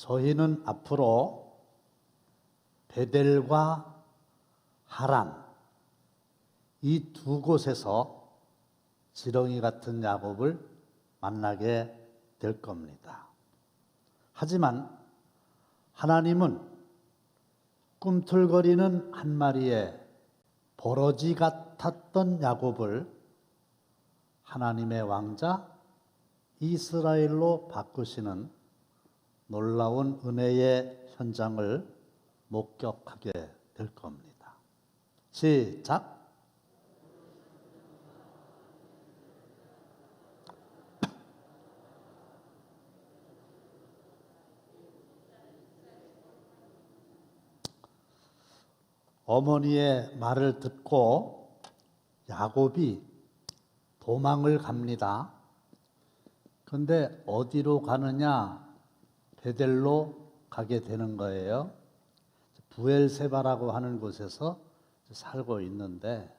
저희는 앞으로 베델과 하란 이 두 곳에서 지렁이 같은 야곱을 만나게 될 겁니다. 하지만 하나님은 꿈틀거리는 한 마리의 버러지 같았던 야곱을 하나님의 왕자 이스라엘로 바꾸시는 놀라운 은혜의 현장을 목격하게 될 겁니다. 시작! 어머니의 말을 듣고 야곱이 도망을 갑니다. 그런데 어디로 가느냐? 베델로 가게 되는 거예요. 부엘세바라고 하는 곳에서 살고 있는데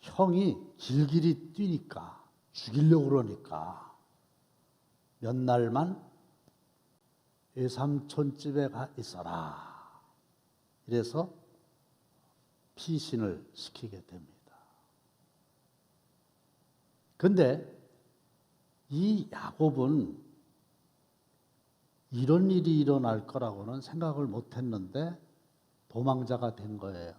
형이 길길이 뛰니까 죽이려고 그러니까 몇 날만 외삼촌 집에 가 있어라. 이래서 피신을 시키게 됩니다. 근데 이 야곱은 이런 일이 일어날 거라고는 생각을 못 했는데 도망자가 된 거예요.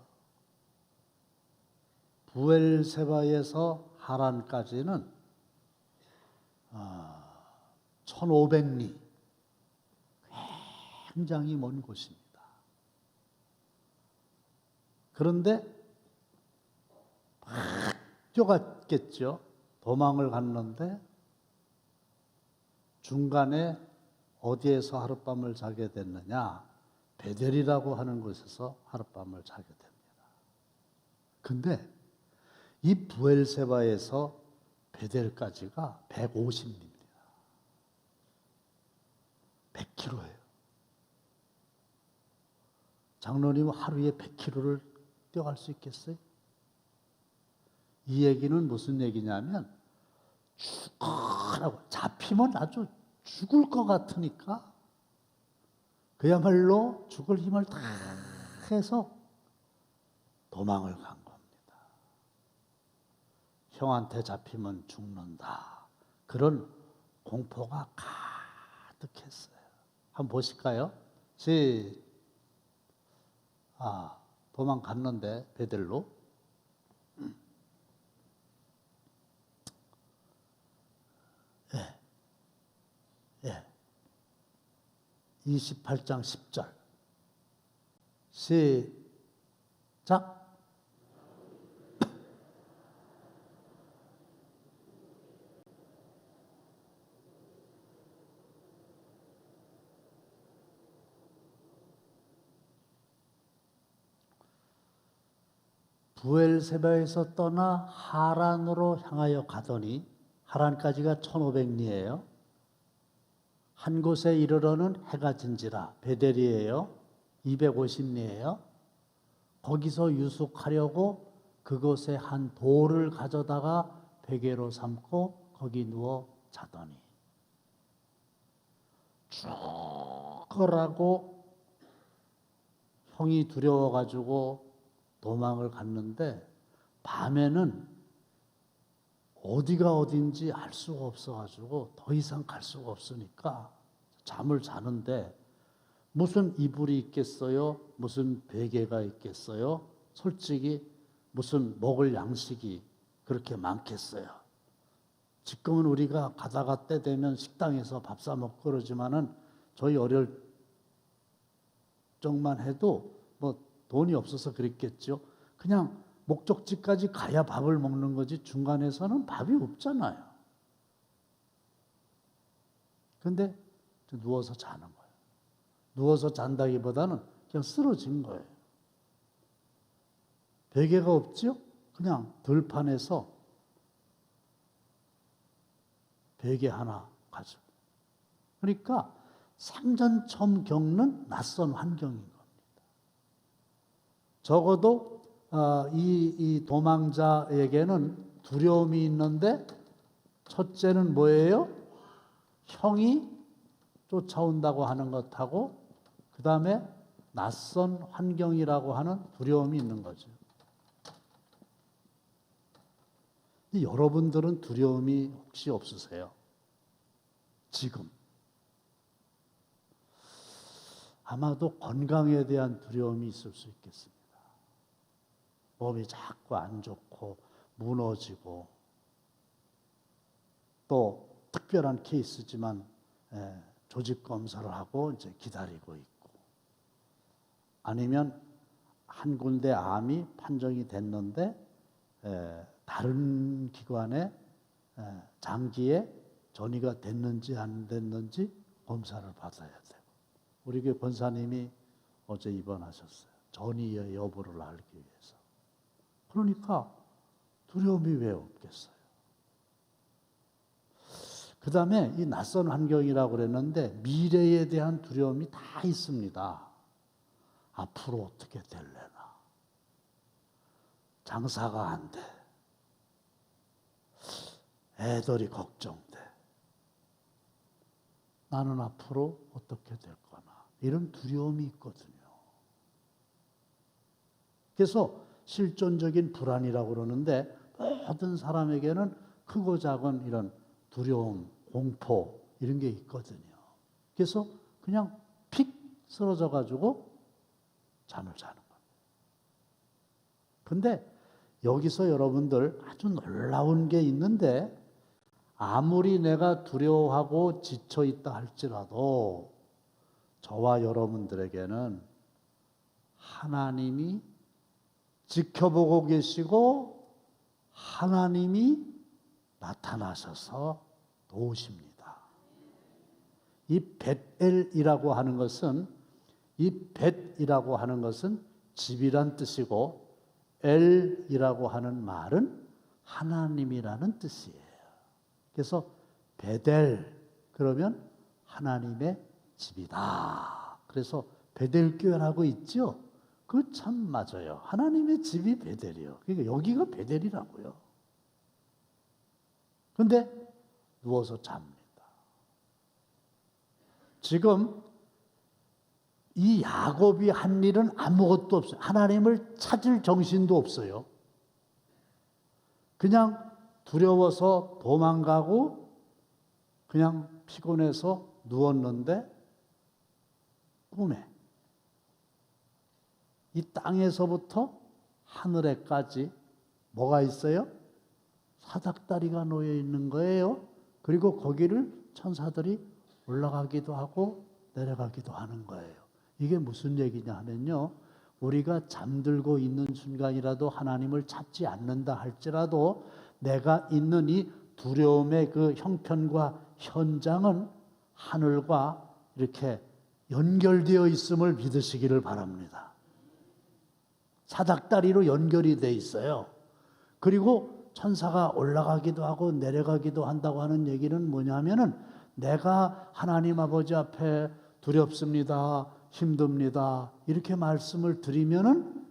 부엘세바에서 하란까지는 1500리, 굉장히 먼 곳입니다. 그런데 막 뛰어갔겠죠. 도망을 갔는데 중간에 어디에서 하룻밤을 자게 됐느냐? 베델이라고 하는 곳에서 하룻밤을 자게 됩니다. 근데 이 부엘세바에서 베델까지가 150리입니다. 100km예요. 장로님은 하루에 100km를 뛰어갈 수 있겠어요? 이 얘기는 무슨 얘기냐면 죽으라고, 잡히면 아주 죽을 것 같으니까 그야말로 죽을 힘을 다 해서 도망을 간 겁니다. 형한테 잡히면 죽는다. 그런 공포가 가득했어요. 한번 보실까요? 도망갔는데 베델로. 예. 28장 10절. 시작. 부엘세바에서 떠나 하란으로 향하여 가더니 하란까지가 1500리예요. 한 곳에 이르러는 해가 진지라. 베델이에요. 250리예요. 거기서 유숙하려고 그곳에 한 돌을 가져다가 베개로 삼고 거기 누워 자더니 죽으라고 형이 두려워가지고 도망을 갔는데 밤에는 어디가 어딘지 알 수가 없어가지고 더 이상 갈 수가 없으니까 잠을 자는데 무슨 이불이 있겠어요? 무슨 베개가 있겠어요? 솔직히 무슨 먹을 양식이 그렇게 많겠어요? 지금은 우리가 가다가 때 되면 식당에서 밥 사 먹고 그러지만은 저희 어릴 적만 해도 뭐 돈이 없어서 그랬겠죠. 그냥 목적지까지 가야 밥을 먹는 거지 중간에서는 밥이 없잖아요. 그런데 누워서 자는 거예요. 누워서 잔다기보다는 그냥 쓰러진 거예요. 베개가 없죠? 그냥 들판에서 베개 하나 가지고. 그러니까 생전 처음 겪는 낯선 환경인 겁니다. 적어도 이 도망자에게는 두려움이 있는데 첫째는 뭐예요? 형이 쫓아온다고 하는 것하고 그 다음에 낯선 환경이라고 하는 두려움이 있는 거죠. 여러분들은 두려움이 혹시 없으세요? 지금. 아마도 건강에 대한 두려움이 있을 수 있겠습니다. 몸이 자꾸 안 좋고 무너지고 또 특별한 케이스지만 조직 검사를 하고 이제 기다리고 있고 아니면 한 군데 암이 판정이 됐는데 다른 기관에 장기에 전이가 됐는지 안 됐는지 검사를 받아야 돼요. 우리 교회 권사님이 어제 입원하셨어요. 전이의 여부를 알기 위해서. 그러니까 두려움이 왜 없겠어요? 그 다음에 이 낯선 환경이라고 그랬는데 미래에 대한 두려움이 다 있습니다. 앞으로 어떻게 될래나? 장사가 안 돼. 애들이 걱정돼. 나는 앞으로 어떻게 될 거나. 이런 두려움이 있거든요. 그래서 실존적인 불안이라고 그러는데 모든 사람에게는 크고 작은 이런 두려움, 공포 이런 게 있거든요. 그래서 그냥 픽 쓰러져 가지고 잠을 자는 겁니다. 근데 여기서 여러분들 아주 놀라운 게 있는데 아무리 내가 두려워하고 지쳐 있다 할지라도 저와 여러분들에게는 하나님이 지켜보고 계시고 하나님이 나타나셔서 도우십니다. 이 벳엘이라고 하는 것은 집이란 뜻이고 엘이라고 하는 말은 하나님이라는 뜻이에요. 그래서 베델 그러면 하나님의 집이다. 그래서 베델 교회라고 있죠. 그 참 맞아요. 하나님의 집이 베델이요. 그러니까 여기가 베델이라고요. 근데 누워서 잡니다. 지금 이 야곱이 한 일은 아무것도 없어요. 하나님을 찾을 정신도 없어요. 그냥 두려워서 도망가고 그냥 피곤해서 누웠는데 꿈에 이 땅에서부터 하늘에까지 뭐가 있어요? 사닥다리가 놓여 있는 거예요. 그리고 거기를 천사들이 올라가기도 하고 내려가기도 하는 거예요. 이게 무슨 얘기냐 하면요. 우리가 잠들고 있는 순간이라도 하나님을 찾지 않는다 할지라도 내가 있는 이 두려움의 그 형편과 현장은 하늘과 이렇게 연결되어 있음을 믿으시기를 바랍니다. 사닥다리로 연결이 돼 있어요. 그리고 천사가 올라가기도 하고 내려가기도 한다고 하는 얘기는 뭐냐면은 내가 하나님 아버지 앞에 두렵습니다. 힘듭니다. 이렇게 말씀을 드리면은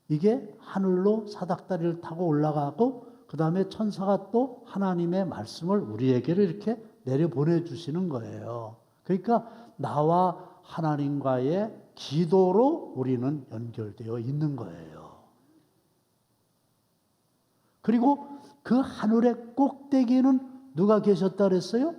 이게 하늘로 사닥다리를 타고 올라가고 그 다음에 천사가 또 하나님의 말씀을 우리에게 이렇게 내려보내 주시는 거예요. 그러니까 나와 하나님과의 기도로 우리는 연결되어 있는 거예요. 그리고 그 하늘의 꼭대기에는 누가 계셨다 그랬어요?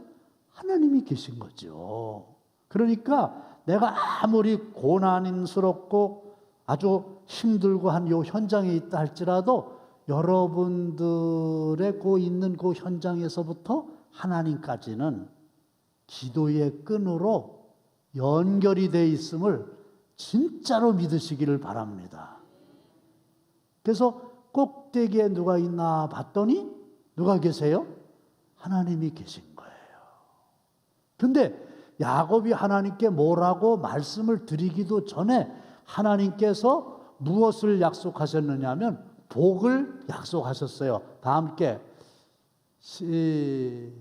하나님이 계신 거죠. 그러니까 내가 아무리 고난스럽고 아주 힘들고 한 요 현장에 있다 할지라도 여러분들의 있는 그 현장에서부터 하나님까지는 기도의 끈으로 연결이 되어 있음을 진짜로 믿으시기를 바랍니다. 그래서 꼭대기에 누가 있나 봤더니 누가 계세요? 하나님이 계신 거예요. 근데 야곱이 하나님께 뭐라고 말씀을 드리기도 전에 하나님께서 무엇을 약속하셨느냐 하면 복을 약속하셨어요. 다 함께 시작.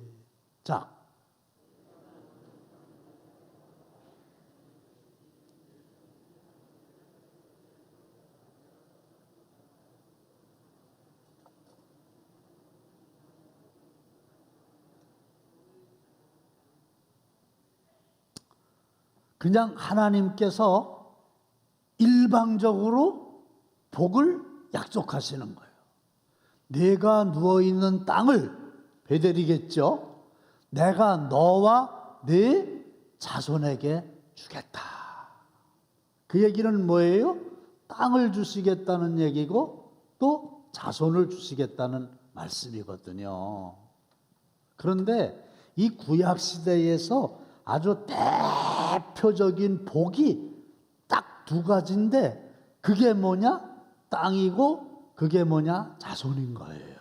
그냥 하나님께서 일방적으로 복을 약속하시는 거예요. 내가 누워있는 땅을, 베델이겠죠. 내가 너와 네 자손에게 주겠다. 그 얘기는 뭐예요? 땅을 주시겠다는 얘기고 또 자손을 주시겠다는 말씀이거든요. 그런데 이 구약 시대에서 아주 대표적인 복이 딱 두 가지인데 그게 뭐냐? 땅이고 그게 뭐냐? 자손인 거예요.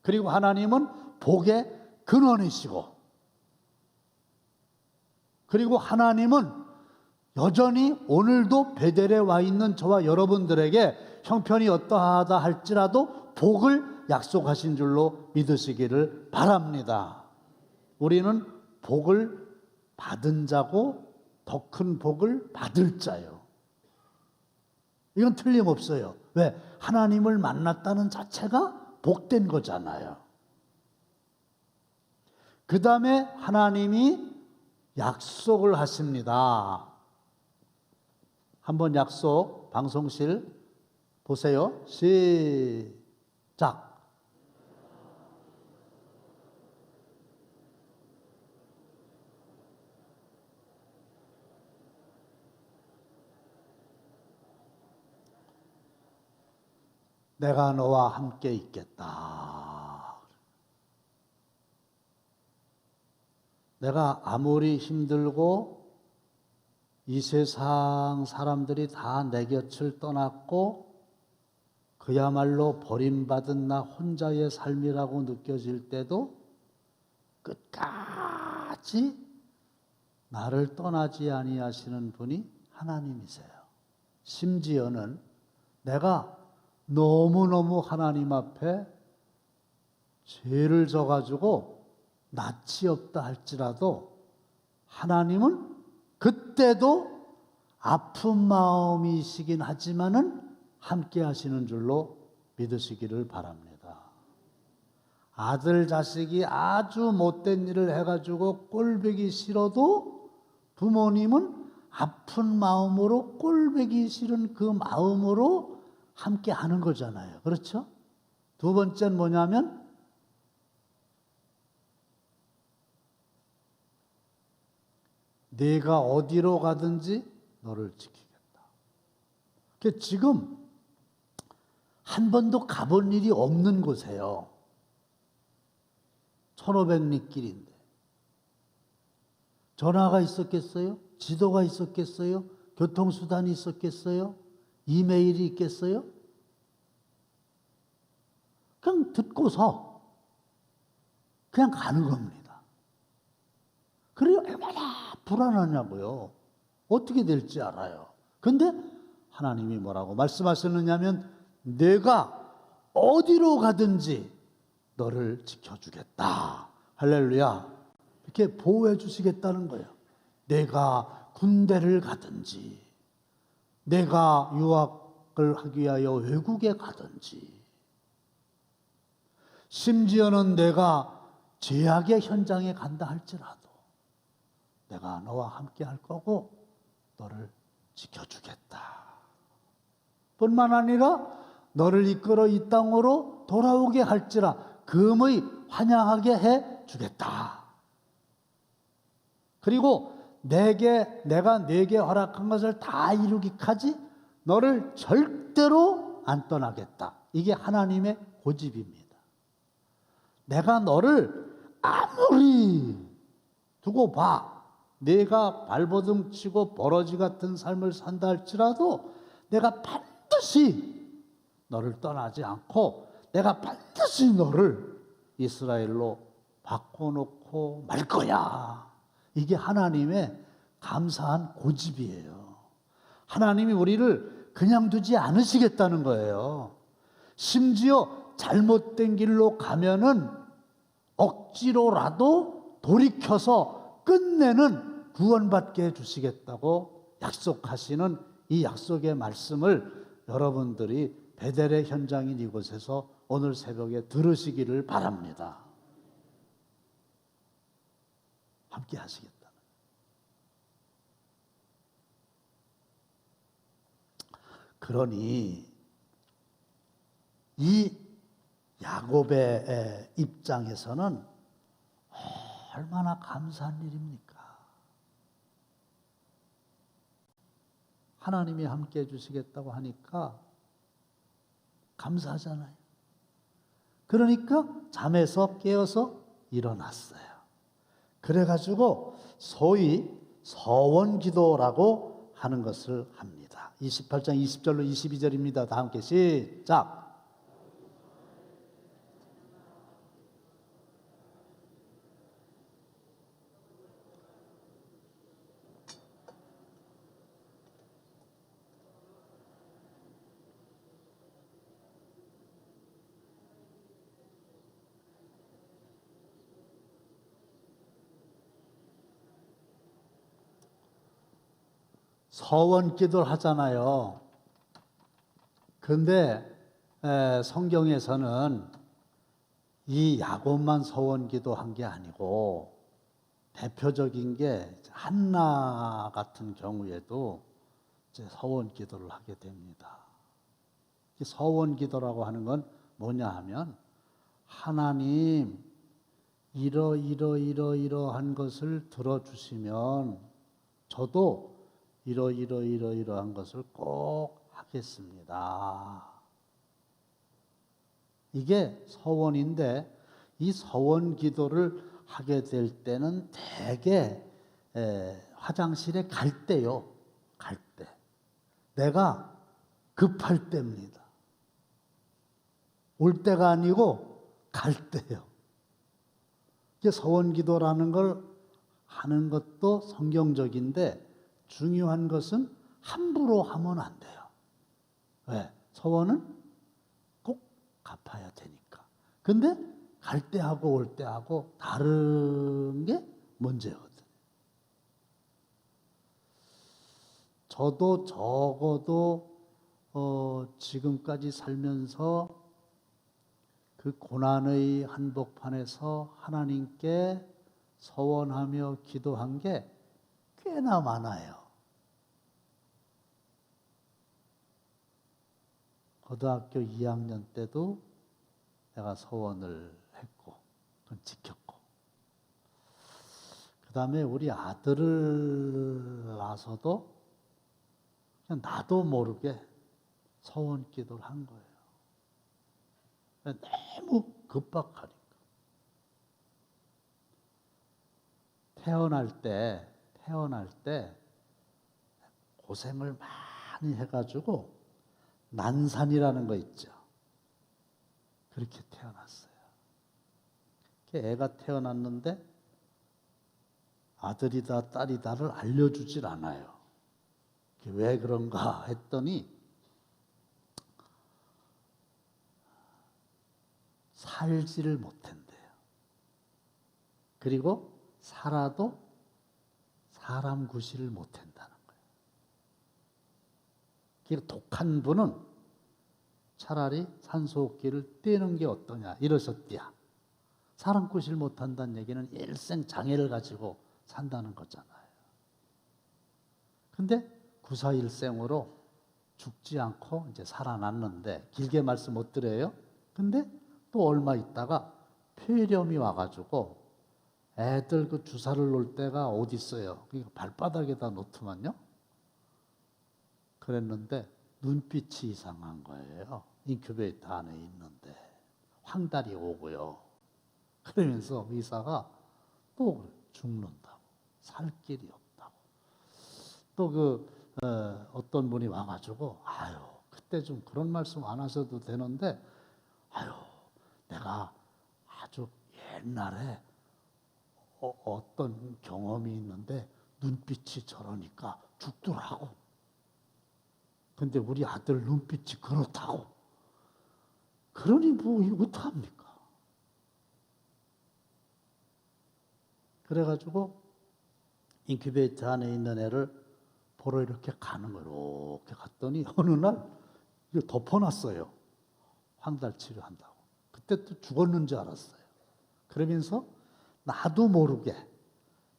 그리고 하나님은 복의 근원이시고, 그리고 하나님은 여전히 오늘도 베델에 와 있는 저와 여러분들에게 형편이 어떠하다 할지라도 복을 약속하신 줄로 믿으시기를 바랍니다. 우리는 복을 받은 자고 더 큰 복을 받을 자요. 이건 틀림없어요. 왜? 하나님을 만났다는 자체가 복된 거잖아요. 그 다음에 하나님이 약속을 하십니다. 한번 약속 방송실 보세요. 시작. 내가 너와 함께 있겠다. 내가 아무리 힘들고 이 세상 사람들이 다 내 곁을 떠났고 그야말로 버림받은 나 혼자의 삶이라고 느껴질 때도 끝까지 나를 떠나지 아니하시는 분이 하나님이세요. 심지어는 내가 너무너무 하나님 앞에 죄를 져가지고 낯이 없다 할지라도 하나님은 그때도 아픈 마음이시긴 하지만은 함께 하시는 줄로 믿으시기를 바랍니다. 아들 자식이 아주 못된 일을 해가지고 꼴보기 싫어도 부모님은 아픈 마음으로 꼴보기 싫은 그 마음으로 함께 하는 거잖아요. 그렇죠? 두 번째는 뭐냐면 내가 어디로 가든지 너를 지키겠다. 지금 한 번도 가본 일이 없는 곳이에요. 1500리 길인데 전화가 있었겠어요? 지도가 있었겠어요? 교통수단이 있었겠어요? 이메일이 있겠어요? 그냥 듣고서 그냥 가는 겁니다. 그래요? 얼마나 불안하냐고요. 어떻게 될지 알아요. 근데 하나님이 뭐라고 말씀하셨느냐면 내가 어디로 가든지 너를 지켜주겠다. 할렐루야. 이렇게 보호해 주시겠다는 거예요. 내가 군대를 가든지 내가 유학을 하기 위하여 외국에 가든지 심지어는 내가 죄악의 현장에 간다 할지라도 내가 너와 함께 할 거고 너를 지켜주겠다. 뿐만 아니라 너를 이끌어 이 땅으로 돌아오게 할지라 금의 환영하게 해 주겠다. 그리고 내가 내게 허락한 것을 다 이루기까지 너를 절대로 안 떠나겠다. 이게 하나님의 고집입니다. 내가 너를 아무리 두고 봐. 내가 발버둥 치고 버러지 같은 삶을 산다 할지라도 내가 반드시 너를 떠나지 않고 내가 반드시 너를 이스라엘로 바꿔놓고 말 거야. 이게 하나님의 감사한 고집이에요. 하나님이 우리를 그냥 두지 않으시겠다는 거예요. 심지어 잘못된 길로 가면은 억지로라도 돌이켜서 끝내는 구원받게 해주시겠다고 약속하시는 이 약속의 말씀을 여러분들이 베델의 현장인 이곳에서 오늘 새벽에 들으시기를 바랍니다. 함께 하시겠다. 그러니 이 야곱의 입장에서는 얼마나 감사한 일입니까? 하나님이 함께 해주시겠다고 하니까 감사하잖아요. 그러니까 잠에서 깨어서 일어났어요. 그래가지고 소위 서원기도라고 하는 것을 합니다. 28장 20절로 22절입니다. 다 함께 시작. 서원 기도를 하잖아요. 그런데 성경에서는 이 야곱만 서원 기도한 게 아니고 대표적인 게 한나 같은 경우에도 이제 서원 기도를 하게 됩니다. 이 서원 기도라고 하는 건 뭐냐 하면 하나님 이러한 것을 들어주시면 저도 이러한 것을 꼭 하겠습니다. 이게 서원인데 이 서원 기도를 하게 될 때는 대개 화장실에 갈 때요. 갈 때. 내가 급할 때입니다. 올 때가 아니고 갈 때요. 이게 서원 기도라는 걸 하는 것도 성경적인데 중요한 것은 함부로 하면 안 돼요. 왜? 서원은 꼭 갚아야 되니까. 근데 갈 때 하고 올 때 하고 다른 게 문제거든요. 저도 적어도 지금까지 살면서 그 고난의 한복판에서 하나님께 서원하며 기도한 게 꽤나 많아요. 고등학교 2학년 때도 내가 서원을 했고, 그건 지켰고, 그 다음에 우리 아들을 낳아서도 그냥 나도 모르게 서원 기도를 한 거예요. 너무 급박하니까. 태어날 때 고생을 많이 해가지고 난산이라는 거 있죠. 그렇게 태어났어요. 애가 태어났는데 아들이다 딸이다를 알려주질 않아요. 왜 그런가 했더니 살지를 못한대요. 그리고 살아도 사람 구실을 못한다는 거예요. 그러니까 독한 분은 차라리 산소호흡기를 떼는 게 어떠냐 이러셨대야. 사람 구실 못한다는 얘기는 일생 장애를 가지고 산다는 거잖아요. 근데 구사일생으로 죽지 않고 이제 살아났는데 길게 말씀 못 드려요. 근데 또 얼마 있다가 폐렴이 와가지고 애들 그 주사를 놓을 때가 어디 있어요? 그러니까 발바닥에다 놓더만요. 그랬는데 눈빛이 이상한 거예요. 인큐베이터 안에 있는데 황달이 오고요. 그러면서 의사가 또 죽는다고, 살 길이 없다고. 또 어떤 분이 와가지고 아유 그때 좀 그런 말씀 안 하셔도 되는데 아유 내가 아주 옛날에 어떤 경험이 있는데 눈빛이 저러니까 죽더라고. 근데 우리 아들 눈빛이 그렇다고. 그러니 뭐 이거 어떡합니까? 그래가지고 인큐베이터 안에 있는 애를 보러 이렇게 가는 거예요. 이렇게 갔더니 어느 날 이거 덮어놨어요. 황달 치료한다고. 그때 또 죽었는 줄 알았어요. 그러면서 나도 모르게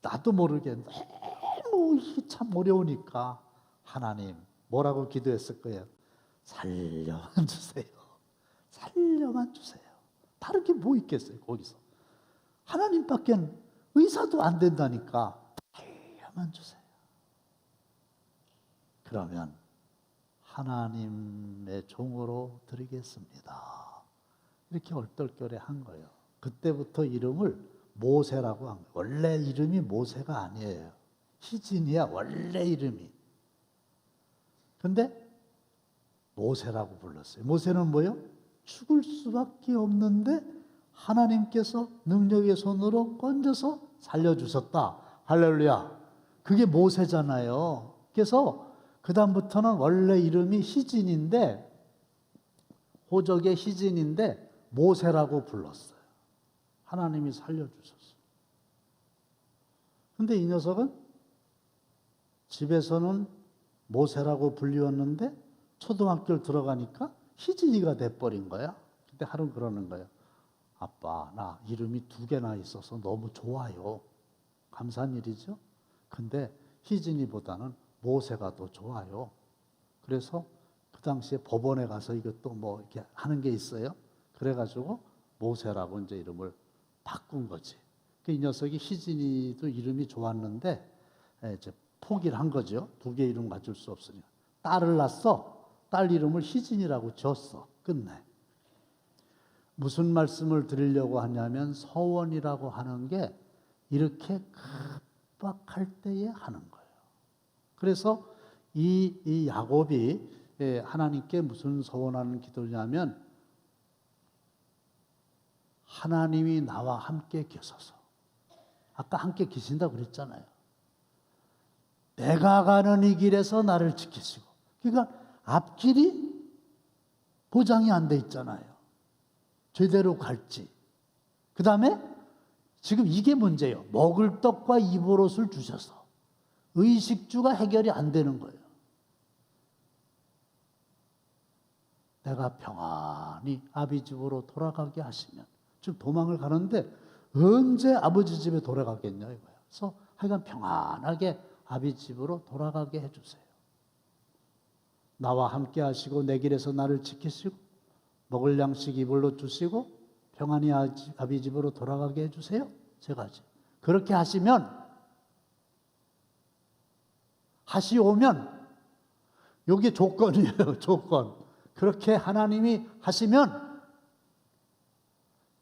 너무 이게 참 어려우니까 하나님 뭐라고 기도했을 거예요. 살려만 주세요. 살려만 주세요. 다른 게 뭐 있겠어요, 거기서. 하나님밖에 의사도 안 된다니까. 살려만 주세요. 그러면 하나님의 종으로 드리겠습니다. 이렇게 얼떨결에 한 거예요. 그때부터 이름을 모세라고 한 거예요. 원래 이름이 모세가 아니에요. 희진이야, 원래 이름이. 근데 모세라고 불렀어요. 모세는 뭐예요? 죽을 수밖에 없는데 하나님께서 능력의 손으로 건져서 살려주셨다. 할렐루야. 그게 모세잖아요. 그래서 그 다음부터는 원래 이름이 희진인데, 호적의 희진인데 모세라고 불렀어요. 하나님이 살려주셨어요. 근데 이 녀석은 집에서는 모세라고 불리웠는데 초등학교를 들어가니까 희진이가 돼버린 거야. 근데 하루는 그러는 거예요. 아빠, 나 이름이 2개나 있어서 너무 좋아요. 감사한 일이죠. 근데 희진이보다는 모세가 더 좋아요. 그래서 그 당시에 법원에 가서 이것도 뭐 이렇게 하는 게 있어요. 그래가지고 모세라고 이제 이름을 바꾼 거지. 이 녀석이 희진이도 이름이 좋았는데 이제 포기를 한 거죠. 2개 이름 가질 수 없으니까. 딸을 낳았어. 딸 이름을 희진이라고 지었어. 끝내. 무슨 말씀을 드리려고 하냐면 서원이라고 하는 게 이렇게 급박할 때에 하는 거예요. 그래서 이 야곱이 하나님께 무슨 서원하는 기도냐면 하나님이 나와 함께 계셔서, 아까 함께 계신다고 그랬잖아요. 내가 가는 이 길에서 나를 지키시고, 그러니까 앞길이 보장이 안 돼 있잖아요. 제대로 갈지. 그 다음에 지금 이게 문제예요. 먹을 떡과 입을 옷을 주셔서 의식주가 해결이 안 되는 거예요. 내가 평안히 아비 집으로 돌아가게 하시면, 즉 도망을 가는데 언제 아버지 집에 돌아가겠냐 이거예요. 그래서 하여간 평안하게 아비 집으로 돌아가게 해주세요. 나와 함께 하시고 내 길에서 나를 지키시고 먹을 양식 입을 옷 주시고 평안히 아비 집으로 돌아가게 해주세요. 세 가지. 그렇게 하시오면 여기 조건이에요. 조건. 그렇게 하나님이 하시면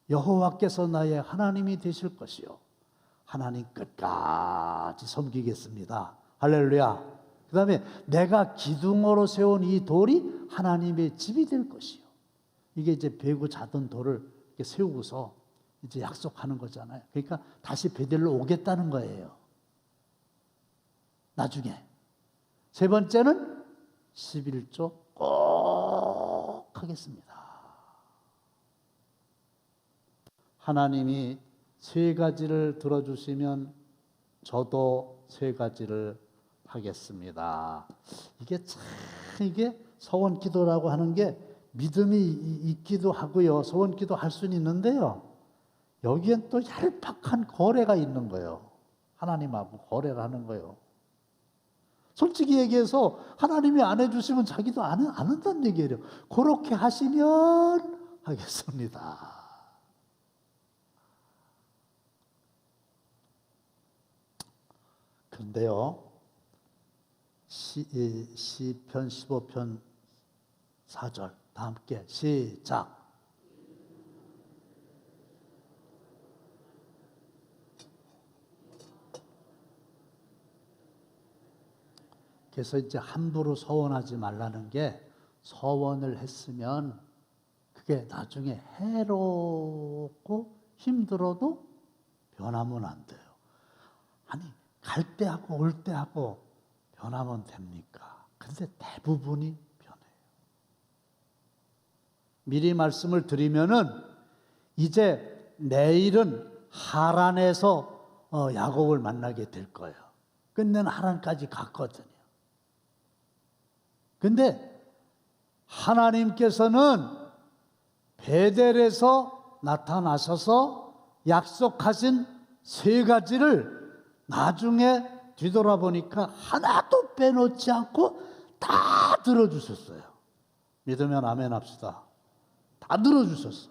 여호와께서 나의 하나님이 되실 것이요 하나님 끝까지 섬기겠습니다. 할렐루야. 그 다음에 내가 기둥으로 세운 이 돌이 하나님의 집이 될 것이요. 이게 이제 베고 자던 돌을 이렇게 세우고서 이제 약속하는 거잖아요. 그러니까 다시 베들로 오겠다는 거예요. 나중에. 세 번째는 11조 꼭 하겠습니다. 하나님이 3가지를 들어주시면 저도 3가지를 하겠습니다. 이게 서원 기도라고 하는 게 믿음이 있기도 하고요. 서원 기도 할 수는 있는데요. 여기엔 또 얄팍한 거래가 있는 거예요. 하나님하고 거래를 하는 거예요. 솔직히 얘기해서 하나님이 안 해주시면 자기도 안 한다는 얘기예요. 그렇게 하시면 하겠습니다. 그런데요, 시편 15편 4절 다 함께 시작. 그래서 이제 함부로 서원하지 말라는 게, 서원을 했으면 그게 나중에 해롭고 힘들어도 변하면 안 돼요. 아니, 갈 때 하고 올 때 하고 변하면 됩니까? 근데 대부분이 변해요. 미리 말씀을 드리면은 이제 내일은 하란에서 야곱을 만나게 될 거예요. 끝내는 하란까지 갔거든요. 근데 하나님께서는 베델에서 나타나셔서 약속하신 3가지를 나중에 뒤돌아보니까 하나도 빼놓지 않고 다 들어주셨어요. 믿으면 아멘 합시다. 다 들어주셨어.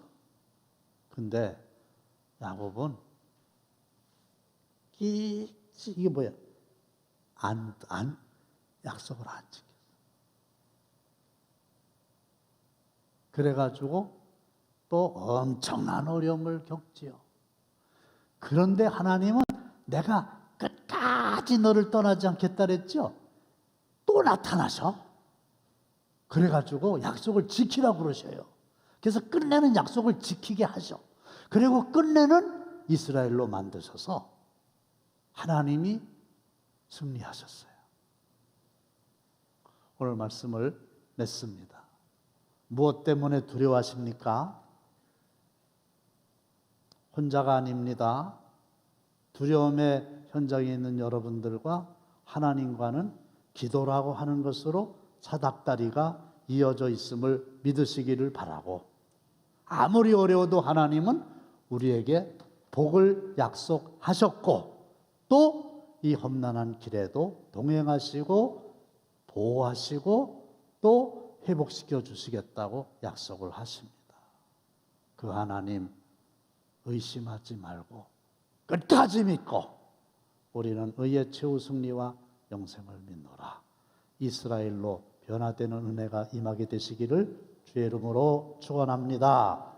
근데 야곱은 이게 뭐야? 약속을 안 지켰어. 그래가지고 또 엄청난 어려움을 겪지요. 그런데 하나님은 내가 끝까지 너를 떠나지 않겠다 그랬죠? 또 나타나셔. 그래가지고 약속을 지키라고 그러셔요. 그래서 끝내는 약속을 지키게 하셔. 그리고 끝내는 이스라엘로 만드셔서 하나님이 승리하셨어요. 오늘 말씀을 맺습니다. 무엇 때문에 두려워하십니까? 혼자가 아닙니다. 두려움의 현장에 있는 여러분들과 하나님과는 기도라고 하는 것으로 사닥다리가 이어져 있음을 믿으시기를 바라고, 아무리 어려워도 하나님은 우리에게 복을 약속하셨고 또 이 험난한 길에도 동행하시고 보호하시고 또 회복시켜 주시겠다고 약속을 하십니다. 그 하나님 의심하지 말고 끝까지 믿고 우리는 의의 최후 승리와 영생을 믿노라. 이스라엘로 변화되는 은혜가 임하게 되시기를 주의 이름으로 축원합니다.